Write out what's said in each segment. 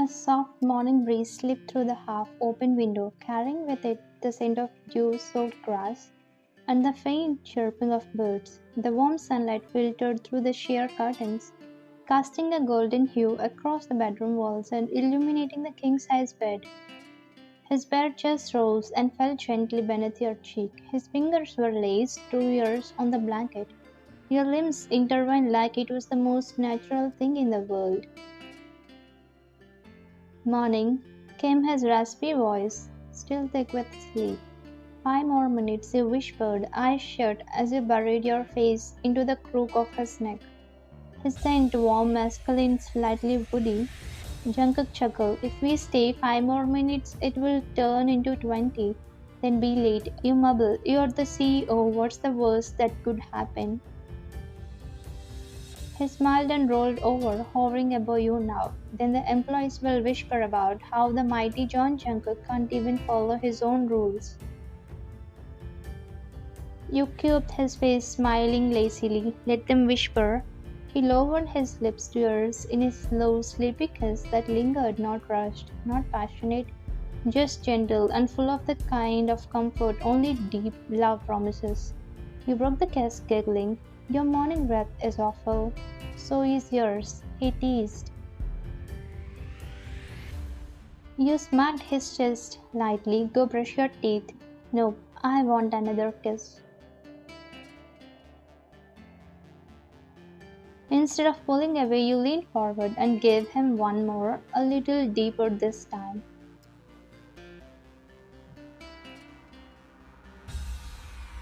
A soft morning breeze slipped through the half-open window, carrying with it the scent of dew-soaked grass and the faint chirping of birds. The warm sunlight filtered through the sheer curtains, casting a golden hue across the bedroom walls and illuminating the king-size bed. His beard just rose and fell gently beneath your cheek. His fingers were laced through yours on the blanket. Your limbs intertwined like it was the most natural thing in the world. Morning came his raspy voice, still thick with sleep. 5 more minutes, he whispered, eyes shut as you buried your face into the crook of his neck. His scent warm, masculine, slightly woody. Jungkook chuckled. If we stay 5 more minutes, it will turn into 20. Then be late. You mumble. You're the CEO. What's the worst that could happen? He smiled and rolled over, hovering above you now. Then the employees will whisper about how the mighty John Jungkook can't even follow his own rules. You cubed his face, smiling lazily. Let them whisper. He lowered his lips to yours in a slow, sleepy kiss that lingered, not rushed, not passionate, just gentle and full of the kind of comfort only deep love promises. You broke the kiss, giggling. Your morning breath is awful. So is yours, he teased. You smacked his chest lightly. Go brush your teeth. Nope, I want another kiss. Instead of pulling away, you leaned forward and gave him one more, a little deeper this time.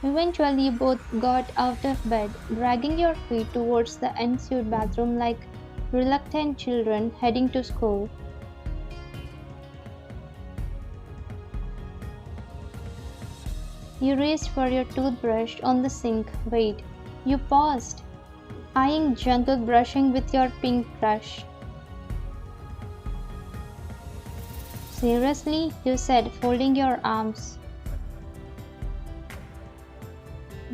Eventually, you both got out of bed, dragging your feet towards the ensuite bathroom like reluctant children heading to school. You reached for your toothbrush on the sink. Wait, you paused, eyeing Jungkook brushing with your pink brush. Seriously? You said, folding your arms.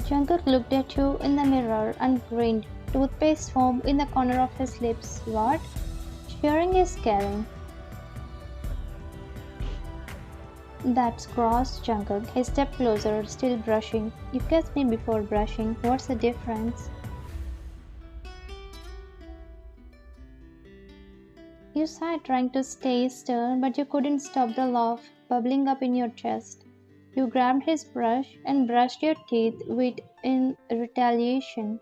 Jungkook looked at you in the mirror and grinned, toothpaste foam in the corner of his lips. What? Sharing is caring. That's gross, Jungkook. He stepped closer, still brushing. You kissed me before brushing. What's the difference? You sighed, trying to stay stern, but you couldn't stop the laugh bubbling up in your chest. You grabbed his brush and brushed your teeth with in retaliation.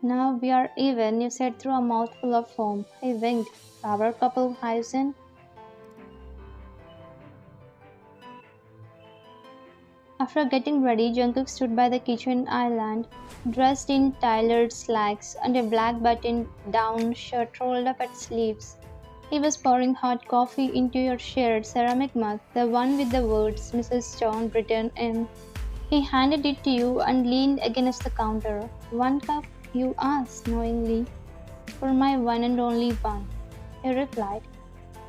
Now we are even, you said through a mouthful of foam. He winked. Power couple, Hyzen. After getting ready, Jungkook stood by the kitchen island, dressed in tailored slacks and a black button-down shirt rolled up at sleeves. He was pouring hot coffee into your shared ceramic mug, the one with the words Mrs. John written in. He handed it to you and leaned against the counter. 1 cup, you asked knowingly. For my one and only one, he replied.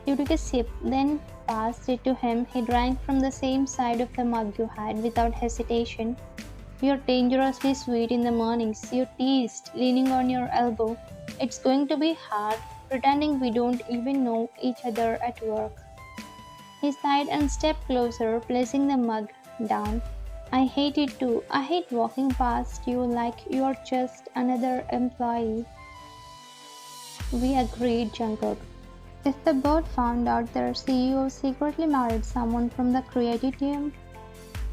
You took a sip, then passed it to him. He drank from the same side of the mug you had without hesitation. You're dangerously sweet in the mornings, you teased, leaning on your elbow. It's going to be hard, pretending we don't even know each other at work. He sighed and stepped closer, placing the mug down. I hate it too. I hate walking past you like you're just another employee. We agreed, Jungkook. If the board found out their CEO secretly married someone from the creative team,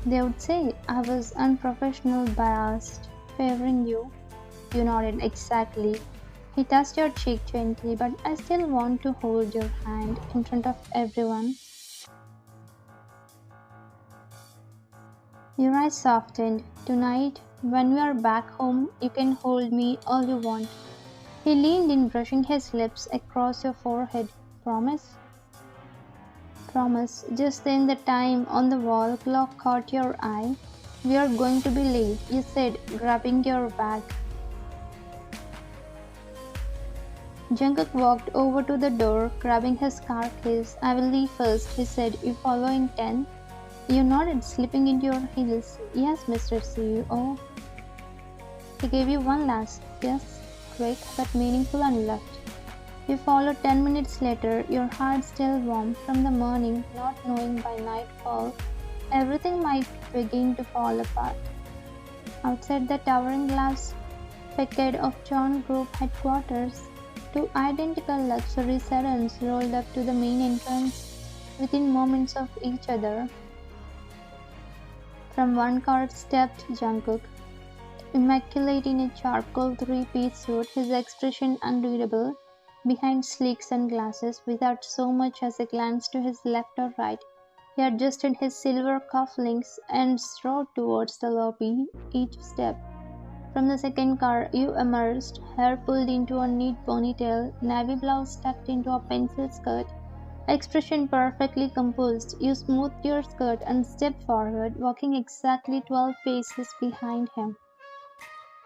they would say I was unprofessional, biased, favoring you. You nodded exactly. He touched your cheek gently, but I still want to hold your hand in front of everyone. Your eyes softened. Tonight, when we are back home, you can hold me all you want. He leaned in, brushing his lips across your forehead. Promise? Promise. Just then the time on the wall clock caught your eye. We are going to be late, you said, grabbing your bag. Jungkook walked over to the door, grabbing his car keys. I will leave first, he said. You follow in 10? You nodded, slipping into your heels. Yes, Mr. CEO. He gave you one last kiss, quick but meaningful, and left. You follow 10 minutes later, your heart still warm from the morning, not knowing by nightfall everything might begin to fall apart. Outside the towering glass facade of jungkook headquarters, two identical luxury sedans rolled up to the main entrance within moments of each other. From one car stepped Jungkook, immaculate in a charcoal three-piece suit, his expression unreadable behind sleek sunglasses without so much as a glance to his left or right. He adjusted his silver cufflinks and strode towards the lobby each step. From the second car you emerged, hair pulled into a neat ponytail, navy blouse tucked into a pencil skirt, expression perfectly composed. You smoothed your skirt and stepped forward, walking exactly 12 paces behind him.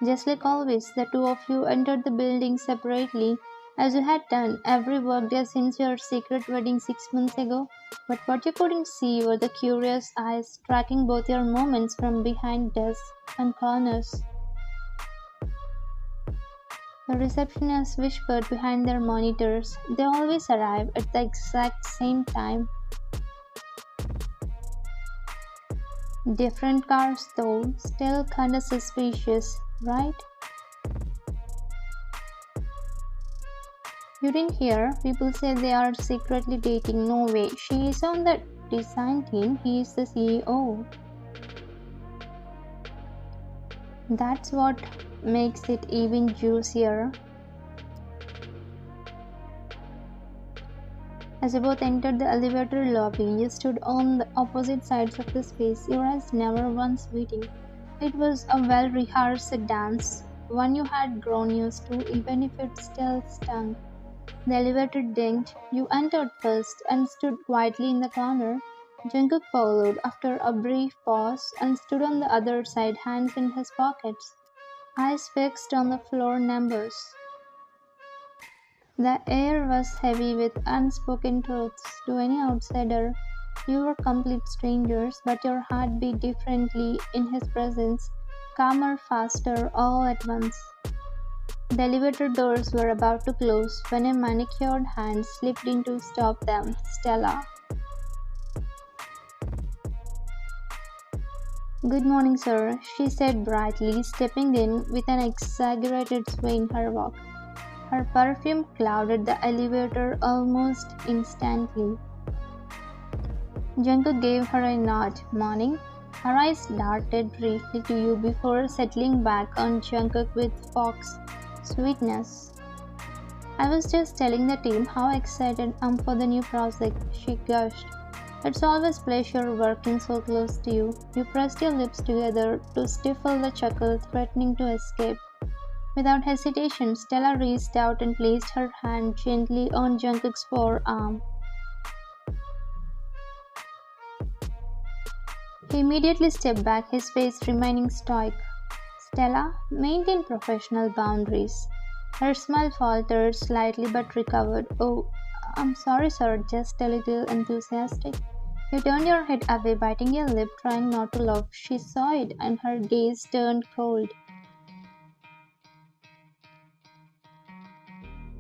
Just like always, the two of you entered the building separately, as you had done every workday since your secret wedding 6 months ago. But what you couldn't see were the curious eyes tracking both your movements from behind desks and corners. The receptionists whispered behind their monitors. They always arrive at the exact same time. Different cars though, still kinda suspicious, right? You didn't hear? People say they are secretly dating. No way. She is on the design team, he is the CEO. That's what makes it even juicier. As you both entered the elevator lobby, you stood on the opposite sides of the space, your eyes never once meeting. It was a well rehearsed dance, one you had grown used to, even if it still stung. The elevator dinged, you entered first and stood quietly in the corner. Jungkook followed after a brief pause and stood on the other side, hands in his pockets, eyes fixed on the floor numbers. The air was heavy with unspoken truths. To any outsider, you were complete strangers, but your heart beat differently in his presence, calmer, faster, all at once. The elevator doors were about to close when a manicured hand slipped in to stop them. Stella. Good morning, sir, she said brightly, stepping in with an exaggerated sway in her walk. Her perfume clouded the elevator almost instantly. Jungkook gave her a nod. Morning. Her eyes darted briefly to you before settling back on Jungkook with fox sweetness. I was just telling the team how excited I am for the new project, she gushed. It's always pleasure working so close to you. You pressed your lips together to stifle the chuckle threatening to escape. Without hesitation, Stella reached out and placed her hand gently on Jungkook's forearm. He immediately stepped back, his face remaining stoic. Stella, maintain professional boundaries. Her smile faltered slightly but recovered. Oh, I'm sorry, sir, just a little enthusiastic. You turned your head away, biting your lip, trying not to laugh. She saw it, and her gaze turned cold.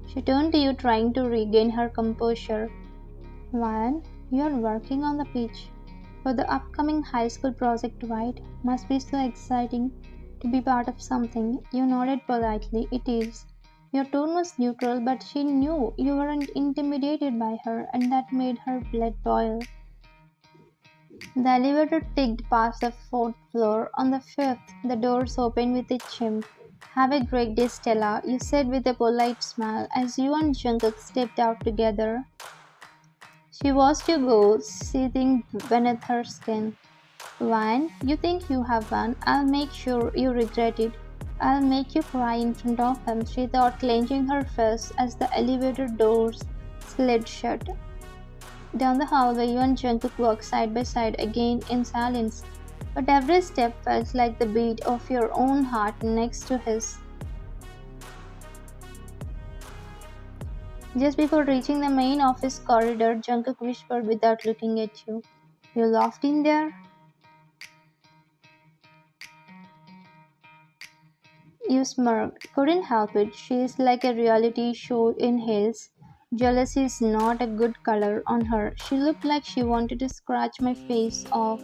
She turned to you, trying to regain her composure. Ryan, you're working on the pitch for the upcoming high school project, right? Must be so exciting to be part of something. You nodded politely. It is. Your tone was neutral, but she knew you weren't intimidated by her, and that made her blood boil. The elevator ticked past the fourth floor. On the fifth, the doors opened with a chime. Have a great day, Stella, you said with a polite smile as you and Jungkook stepped out together. She watched you go, seething beneath her skin. Ryan, you think you have won? I'll make sure you regret it. I'll make you cry in front of him, she thought, clenching her fist as the elevator doors slid shut. Down the hallway, you and Jungkook walked side by side again in silence, but every step felt like the beat of your own heart next to his. Just before reaching the main office corridor, Jungkook whispered without looking at you. You laughed in there? You smirked. Couldn't help it. She is like a reality show in heels. Jealousy is not a good color on her. She looked like she wanted to scratch my face off.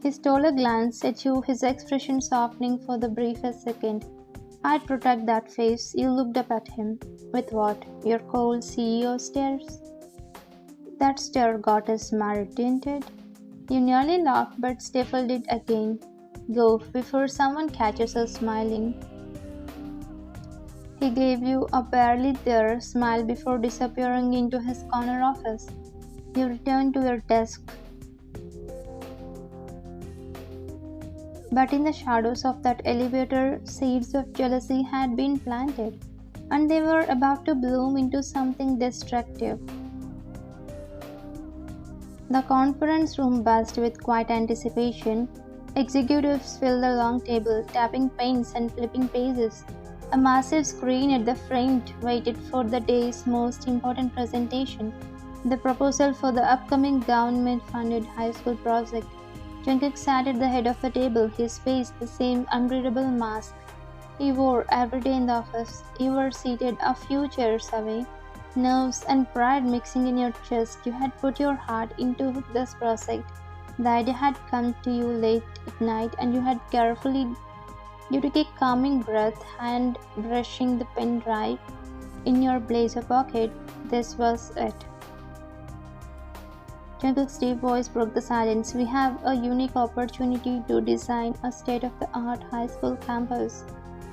He stole a glance at you, his expression softening for the briefest second. I'd protect that face. You looked up at him. With what? Your cold CEO stares? That stare got us married, didn't it? You nearly laughed but stifled it again. Go, before someone catches us smiling. He gave you a barely there smile before disappearing into his corner office. You returned to your desk. But in the shadows of that elevator, seeds of jealousy had been planted, and they were about to bloom into something destructive. The conference room buzzed with quiet anticipation. Executives filled the long table, tapping pens and flipping pages. A massive screen at the front waited for the day's most important presentation, the proposal for the upcoming government-funded high school project. Jungkook sat at the head of the table, his face the same unreadable mask he wore every day in the office. You were seated a few chairs away, nerves and pride mixing in your chest. You had put your heart into this project. The idea had come to you late at night, and you took a calming breath, hand brushing the pen drive in your blazer pocket. This was it. Jungkook's deep voice broke the silence. We have a unique opportunity to design a state-of-the-art high school campus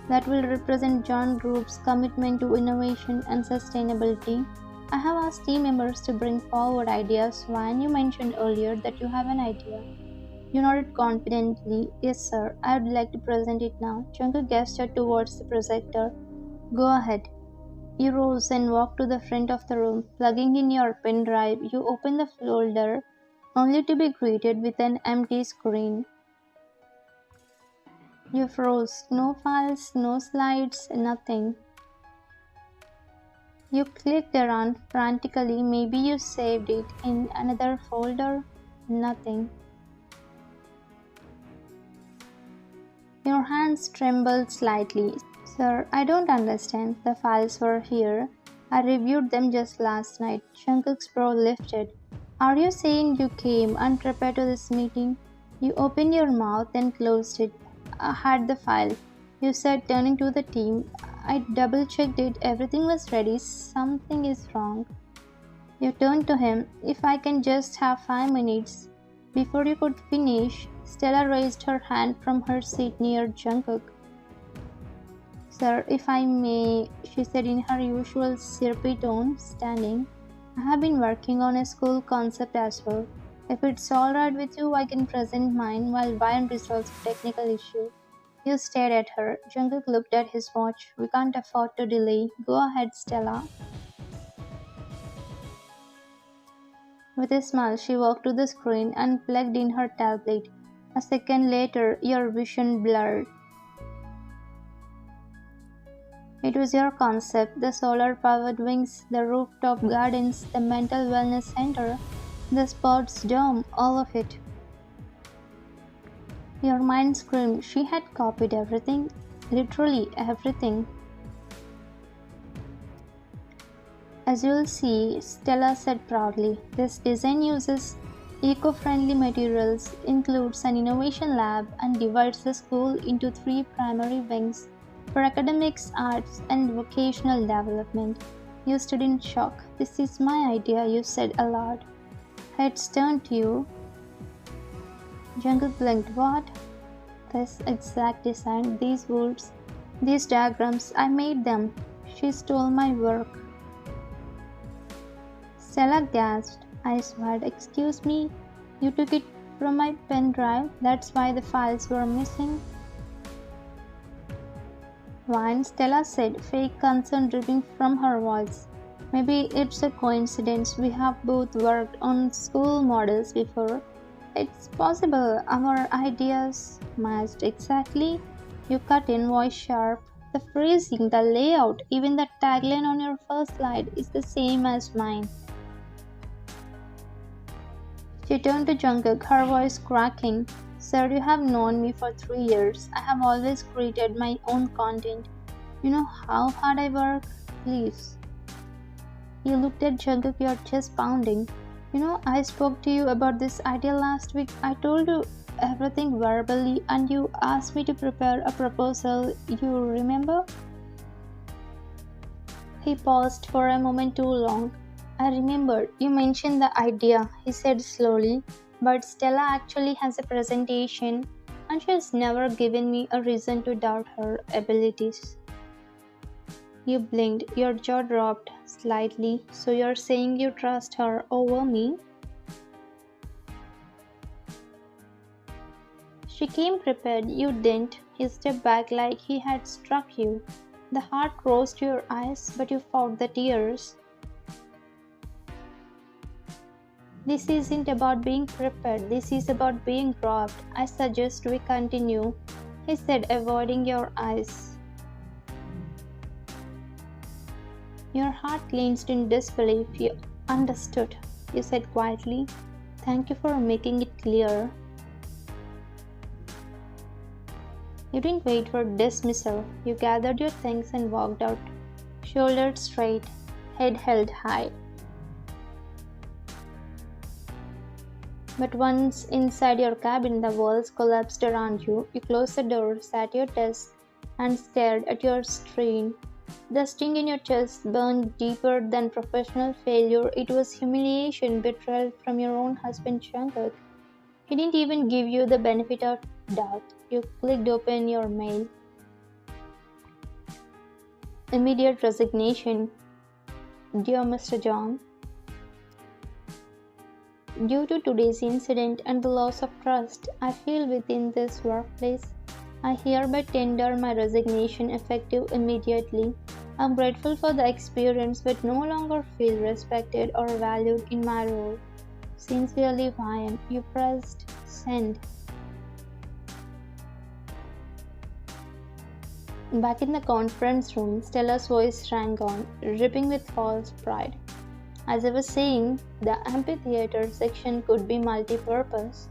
that will represent John Group's commitment to innovation and sustainability. I have asked team members to bring forward ideas. When you mentioned earlier that you have an idea. You nodded confidently. Yes, sir. I would like to present it now. Jungkook gestured towards the projector. Go ahead. You rose and walked to the front of the room. Plugging in your pen drive, you opened the folder, only to be greeted with an empty screen. You froze. No files, no slides, nothing. You clicked around frantically. Maybe you saved it in another folder. Nothing. Your hands trembled slightly. Sir, I don't understand. The files were here. I reviewed them just last night. Jungkook's brow lifted. Are you saying you came unprepared to this meeting? You opened your mouth and closed it. I had the file. You said, turning to the team. I double-checked it. Everything was ready. Something is wrong. You turned to him. If I can just have 5 minutes. Before you could finish, Stella raised her hand from her seat near Jungkook. Sir, if I may, she said in her usual syrupy tone, standing. I have been working on a school concept as well. If it's alright with you, I can present mine while Ryan resolves the technical issue. You stared at her. Jungkook looked at his watch. We can't afford to delay. Go ahead, Stella. With a smile, she walked to the screen and plugged in her tablet. A second later, your vision blurred. It was your concept, the solar-powered wings, the rooftop gardens, the mental wellness center, the sports dome, all of it. Your mind screamed. She had copied everything, literally everything. As you'll see, Stella said proudly, this design uses eco-friendly materials, includes an innovation lab, and divides the school into 3 primary wings. For academics, arts, and vocational development. You stood in shock. This is my idea, you said aloud. Heads turned to you. Jungkook blinked. What? This exact design, these words, these diagrams, I made them. She stole my work. Stella gasped. I swore. Excuse me? You took it from my pen drive? That's why the files were missing? Wine, Stella said, fake concern dripping from her voice. Maybe it's a coincidence. We have both worked on school models before. It's possible our ideas matched exactly. You cut in, voice sharp. The phrasing, the layout, even the tagline on your first slide is the same as mine. She turned to Jungkook, her voice cracking. Sir, you have known me for 3 years. I have always created my own content. You know how hard I work? Please. You looked at Jungkook, your chest pounding. I spoke to you about this idea last week. I told you everything verbally, and you asked me to prepare a proposal. You remember? He paused for a moment too long. I remember you mentioned the idea, he said slowly, but Stella actually has a presentation, and she has never given me a reason to doubt her abilities. You blinked, your jaw dropped slightly. So you're saying you trust her over me? She came prepared, you didn't. He stepped back like he had struck you. The heart rose to your eyes, but you fought the tears. This isn't about being prepared, this is about being robbed. I suggest we continue, he said, avoiding your eyes. Your heart clenched in disbelief. You understood, you said quietly. Thank you for making it clear. You didn't wait for dismissal. You gathered your things and walked out, shoulders straight, head held high. But once inside your cabin, the walls collapsed around you. You closed the door, sat at your desk, and stared at your screen. The sting in your chest burned deeper than professional failure. It was humiliation, betrayal from your own husband, Jungkook. He didn't even give you the benefit of doubt. You clicked open your mail. Immediate resignation. Dear Mr. Jong, due to today's incident and the loss of trust I feel within this workplace, I hereby tender my resignation effective immediately. I'm grateful for the experience but no longer feel respected or valued in my role. Sincerely, Ryan. You pressed send. Back in the conference room, Stella's voice rang on, dripping with false pride. As I was saying, the amphitheater section could be multi-purpose,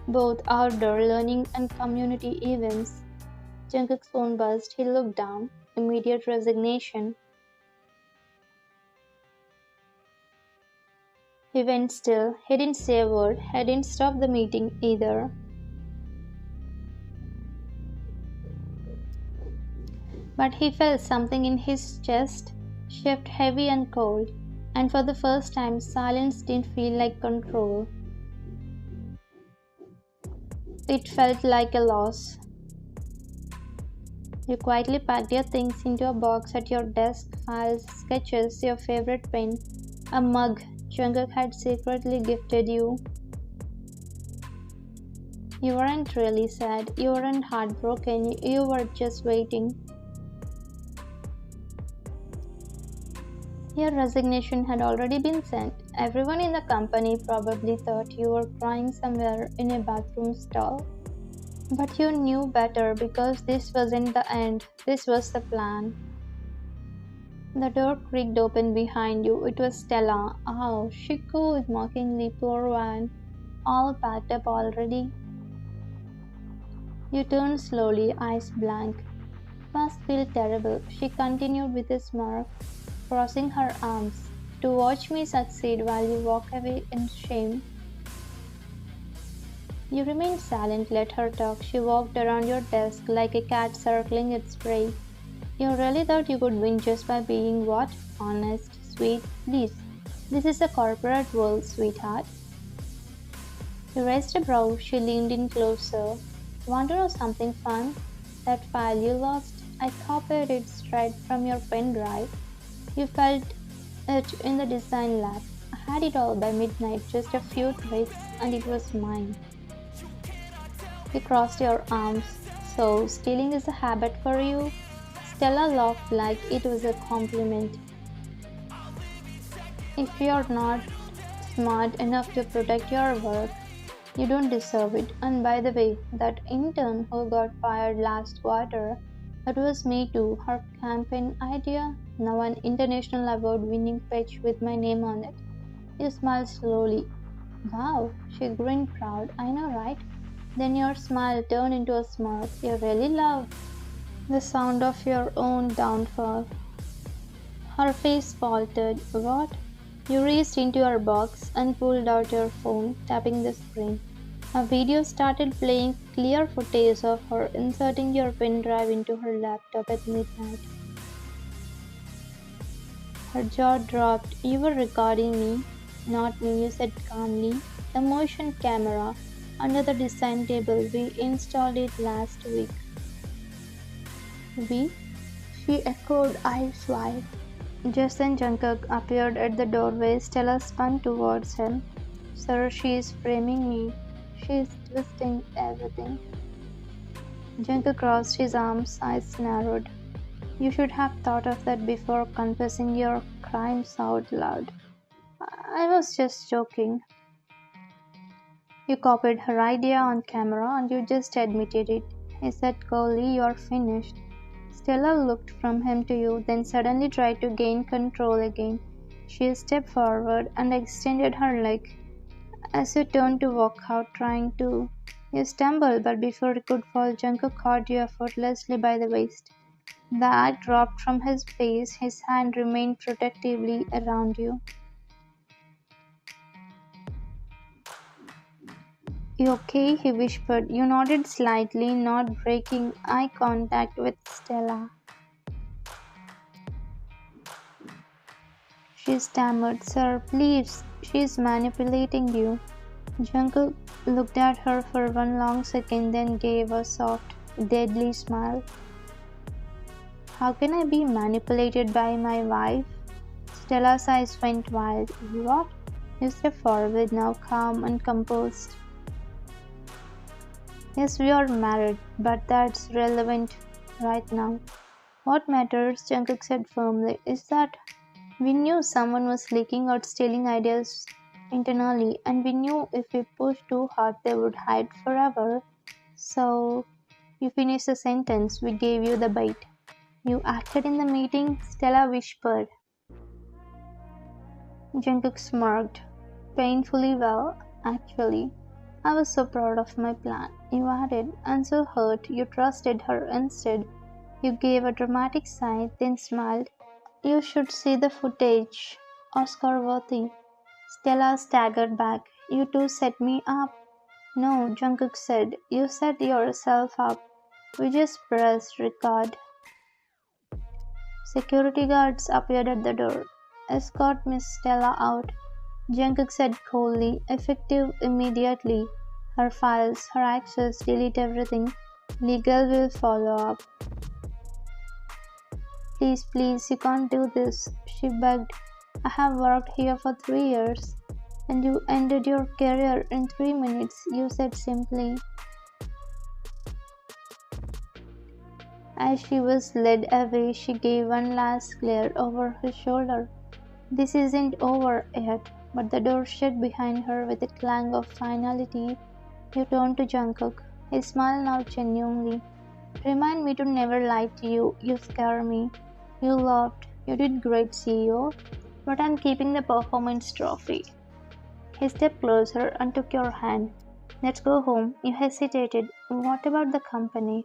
both outdoor learning and community events. Jungkook's phone buzzed. He looked down. Immediate resignation. He went still. He didn't say a word. He didn't stop the meeting either. But he felt something in his chest shift heavy and cold, and for the first time silence didn't feel like control. It felt like a loss. You quietly packed your things into a box at your desk, files, sketches, your favorite pen, a mug Jungkook had secretly gifted you. You weren't really sad, you weren't heartbroken, you were just waiting. Your resignation had already been sent. Everyone in the company probably thought you were crying somewhere in a bathroom stall. But you knew better because this wasn't the end, this was the plan. The door creaked open behind you. It was Stella. Oh, she cooed mockingly, poor one. All packed up already. You turned slowly, eyes blank. Must feel terrible, she continued with a smirk, crossing her arms, to watch me succeed while you walk away in shame. You remained silent, let her talk. She walked around your desk like a cat circling its prey. You really thought you could win just by being what? Honest, sweet, please. This is a corporate world, sweetheart. You raised a brow, she leaned in closer. Want to know something fun? That file you lost? I copied it straight from your pen drive. You felt it in the design lab. I had it all by midnight, just a few clicks, and it was mine. You crossed your arms. So, stealing is a habit for you? Stella laughed like it was a compliment. If you're not smart enough to protect your work, you don't deserve it. And by the way, that intern who got fired last quarter, that was me too. Her campaign idea? Now an international award-winning pitch with my name on it. You smiled slowly. Wow, she grinned proud. I know, right? Then your smile turned into a smirk. You really love The sound of your own downfall. Her face faltered. What? You reached into your box and pulled out your phone, tapping the screen. A video started playing, clear footage of her inserting your pen drive into her laptop at midnight. Her jaw dropped. You were recording me, not me, you said calmly. The motion camera under the design table, we installed it last week. We? She echoed, eyes wide. Just then Jungkook appeared at the doorway. Stella spun towards him. Sir, she is framing me. She is twisting everything. Jungkook crossed his arms, eyes narrowed. You should have thought of that before confessing your crimes out loud. I was just joking. You copied her idea on camera and you just admitted it. He said coldly, you're finished. Stella looked from him to you, then suddenly tried to gain control again. She stepped forward and extended her leg. As you turned to walk out, trying to. You stumbled, but before you could fall, Jungkook caught you effortlessly by the waist. The eye dropped from his face, his hand remained protectively around you. You okay? He whispered. You nodded slightly, not breaking eye contact with Stella. She stammered, Sir, please, she is manipulating you. Jungkook looked at her for one long second, then gave a soft, deadly smile. How can I be manipulated by my wife? Stella's eyes went wild. What? You step forward now, calm and composed. Yes, we are married, but that's relevant right now. What matters, Jungkook said firmly, is that we knew someone was leaking or stealing ideas internally, and we knew if we pushed too hard they would hide forever. So, you finished the sentence, we gave you the bait. You acted in the meeting, Stella whispered. Jungkook smirked. Painfully well, actually. I was so proud of my plan. You added, and so hurt, you trusted her instead. You gave a dramatic sigh, then smiled. You should see the footage. Oscar worthy. Stella staggered back. You two set me up. No, Jungkook said. You set yourself up. We just pressed record. Security guards appeared at the door. Escort Miss Stella out. Jungkook said coldly, effective immediately. Her files, her access, delete everything. Legal will follow up. Please, please, you can't do this, she begged. I have worked here for 3 years. And you ended your career in 3 minutes, you said simply. As she was led away, she gave one last glare over her shoulder. This isn't over yet, but the door shut behind her with a clang of finality. You turned to Jungkook. He smiled now genuinely. Remind me to never lie to you. You scare me. You laughed. You did great, CEO. But I'm keeping the performance trophy. He stepped closer and took your hand. Let's go home. You hesitated. What about the company?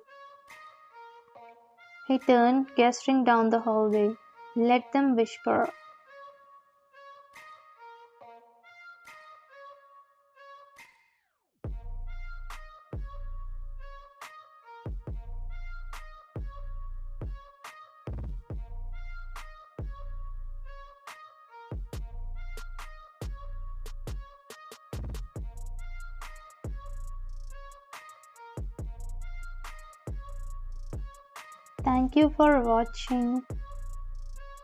He turned, gesturing down the hallway. Let them whisper. Thank you for watching.